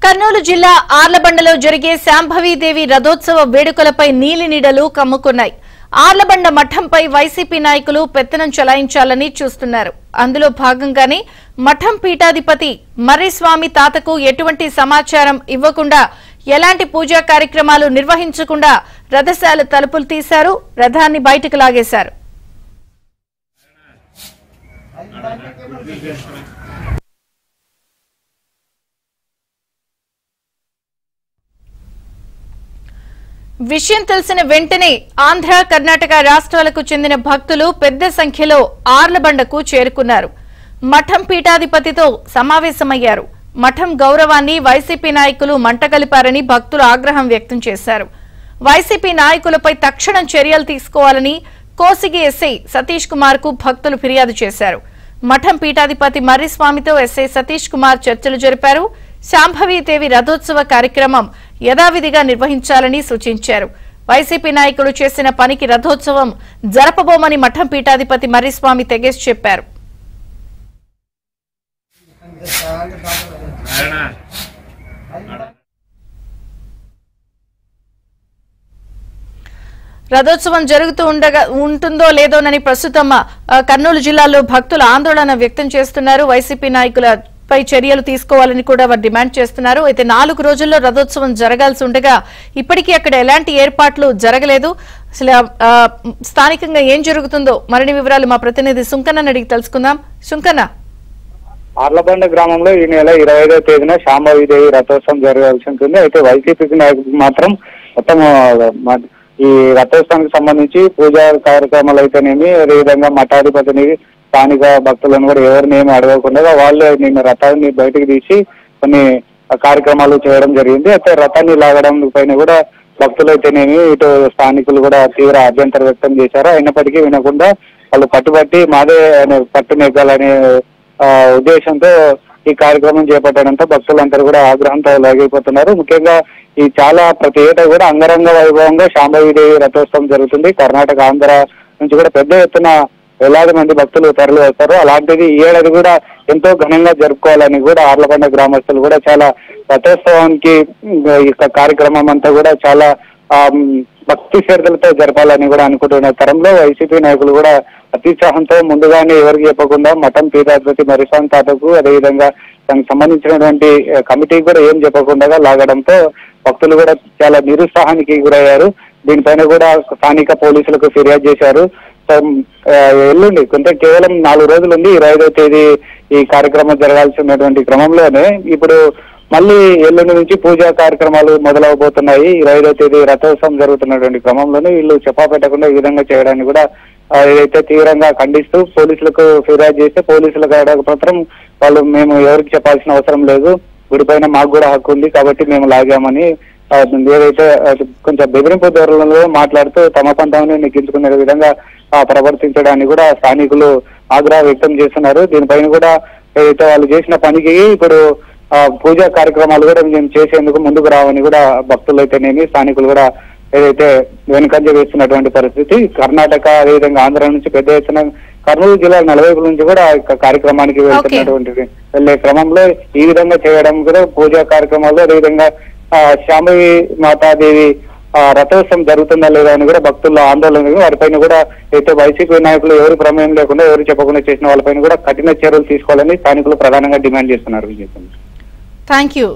కర్నూలు జిల్లా ఆర్లబండలో జరిగే శాంభవీదేవి రథోత్సవ వేడుకలపై నీలినీడలు కమ్ముకున్నాయి. ఆర్లబండ మఠంపై వైసీపీ నాయకులు పెత్తనం చలాయించాలని చూస్తున్నారు. అందులో భాగంగానే మఠం పీఠాధిపతి మర్రిస్వామి తాతకు ఎటువంటి సమాచారం ఇవ్వకుండా, ఎలాంటి పూజా కార్యక్రమాలు నిర్వహించకుండా రథశాల తలుపులు తీశారు, రథాన్ని బయటకు లాగేశారు. విషయం తెలిసిన వెంటనే ఆంధ్ర, కర్ణాటక రాష్ట్రాలకు చెందిన భక్తులు పెద్ద సంఖ్యలో ఆర్లబండకు చేరుకున్నారు. మఠం పీఠాధిపతితో సమావేశమయ్యారు. మఠం గౌరవాన్ని వైసీపీ నాయకులు మంటగలిపారని భక్తులు ఆగ్రహం వ్యక్తం చేశారు. వైసీపీ నాయకులపై తక్షణం చర్యలు తీసుకోవాలని కోసిగి ఎస్ఐ సతీష్ కుమార్ కు భక్తులు ఫిర్యాదు చేశారు. మఠం పీఠాధిపతి మర్రిస్వామితో ఎస్ఐ సతీష్ కుమార్ చర్చలు జరిపారు. శాంభవీదేవి రథోత్సవ కార్యక్రమం యథావిధిగా నిర్వహించాలని సూచించారు. వైసీపీ నాయకులు చేసిన పనికి రథోత్సవం జరపబోమని మఠం పీఠాధిపతి మర్రిస్వామి తెగేసి చెప్పారు. రథోత్సవం జరుగుతూ ఉంటుందో లేదోనని ప్రస్తుతం కర్నూలు జిల్లాలో భక్తులు ఆందోళన వ్యక్తం చేస్తున్నారు. వైసీపీ నాయకులపై చర్యలు తీసుకోవాలని కూడా వారు డిమాండ్ చేస్తున్నారు. అయితే 4 రోజుల్లో రథోత్సవం జరగాల్సి ఉండగా ఇప్పటికీ అక్కడ ఎలాంటి ఏర్పాట్లు జరగలేదు. అసలు స్థానికంగా ఏం జరుగుతుందో మరిన్ని వివరాలు మా ప్రతినిధి సుంకన్న అడిగి తెలుసుకుందాం. సుంకన్న, ఆర్లబండ గ్రామంలో ఈ నెల 25వ తేదీన శాంభవీదేవి రథోత్సవం జరగాల్సి ఉంటుంది. అయితే వైసీపీ నాయకులు మాత్రం మొత్తం ఈ రథోత్సవానికి సంబంధించి పూజా కార్యక్రమాలు అయితేనేమి, అదేవిధంగా మఠాధిపతిని, స్థానిక భక్తులను కూడా ఎవరిని ఏమి అడగకుండా వాళ్ళే నిన్న రథాన్ని బయటకు తీసి కొన్ని కార్యక్రమాలు చేయడం జరిగింది. అయితే రథాన్ని లాగడం పైన కూడా భక్తులు అయితేనేమి, ఇటు స్థానికులు కూడా తీవ్ర అభ్యంతరం వ్యక్తం చేశారు. అయినప్పటికీ వినకుండా వాళ్ళు పట్టుబట్టి మాదే పట్టు నెగ్గాలనే ఉద్దేశంతో ఈ కార్యక్రమం చేపట్టడంతో భక్తులందరూ కూడా ఆగ్రహంతో లాగైపోతున్నారు. ముఖ్యంగా ఈ ప్రతి ఏటా కూడా అంగరంగ వైభవంగా శాంభవీదేవి రథోత్సవం జరుగుతుంది. కర్ణాటక, ఆంధ్ర నుంచి కూడా పెద్ద ఎత్తున వేలాది మంది భక్తులు తరలి వస్తారు. అలాంటిది ఈ ఏడాది కూడా ఎంతో ఘనంగా జరుపుకోవాలని కూడా ఆర్లబండ గ్రామస్తులు కూడా చాలా రథోత్సవానికి కార్యక్రమం అంతా కూడా చాలా భక్తి శ్రద్ధలతో జరపాలని కూడా అనుకుంటున్న తరంలో వైసీపీ నాయకులు కూడా అత్యుత్సాహంతో ముందుగానే ఎవరికి చెప్పకుండా మఠం పీఠాధిపతి మర్రిస్వామి తాతకు, అదేవిధంగా దానికి సంబంధించినటువంటి కమిటీకి కూడా ఏం చెప్పకుండా లాగడంతో భక్తులు కూడా చాలా నిరుత్సాహానికి గురయ్యారు. దీనిపైన కూడా స్థానిక పోలీసులకు ఫిర్యాదు చేశారు. ఎల్లుండి కేవలం 4 రోజులు ఉంది. 25వ తేదీ ఈ కార్యక్రమం జరగాల్సినటువంటి క్రమంలోనే ఇప్పుడు మళ్ళీ ఎల్లుండి నుంచి పూజా కార్యక్రమాలు మొదలవబోతున్నాయి. 25వ తేదీ రథోత్సవం జరుగుతున్నటువంటి క్రమంలోనే వీళ్ళు చెప్పాపెట్టకుండా ఈ విధంగా చేయడాన్ని కూడా ఏదైతే తీవ్రంగా ఖండిస్తూ పోలీసులకు ఫిర్యాదు చేస్తే పోలీసులకు మాత్రం వాళ్ళు మేము ఎవరికి చెప్పాల్సిన అవసరం లేదు, గుడిపైన మాకు కూడా హక్కు ఉంది కాబట్టి మేము లాగామని ఏదైతే కొంచెం బెదిరింపు ధోరణిలో మాట్లాడుతూ తమ పంతాన్ని నెగ్గించుకునే విధంగా ప్రవర్తించడాన్ని కూడా స్థానికులు ఆగ్రహం వ్యక్తం చేస్తున్నారు. దీనిపైన కూడా ఏదైతే వాళ్ళు చేసిన పనికి ఇప్పుడు పూజా కార్యక్రమాలు కూడా మేము చేసేందుకు ముందుకు రావని కూడా భక్తులు అయితేనేమి, స్థానికులు కూడా ఏదైతే వెనుకంజ వేస్తున్నటువంటి పరిస్థితి. కర్ణాటక, అదేవిధంగా ఆంధ్ర నుంచి పెద్ద ఎత్తున కర్నూలు జిల్లా నలువైపుల నుంచి కూడా కార్యక్రమానికి వెళ్లే క్రమంలో ఈ విధంగా చేయడం కూడా పూజా కార్యక్రమాలు, అదేవిధంగా శాంభవి మాతాదేవి రథోత్సవం జరుగుతుందా లేదా అని కూడా భక్తుల్లో ఆందోళన. వారిపైన కూడా అయితే వైసీపీ నాయకులు ఎవరి ప్రమేయం లేకుండా, ఎవరు చెప్పకుండా చేసిన వాళ్ళపైన కూడా కఠిన చర్యలు తీసుకోవాలని స్థానికులు ప్రధానంగా డిమాండ్ చేస్తున్నారు. Thank you.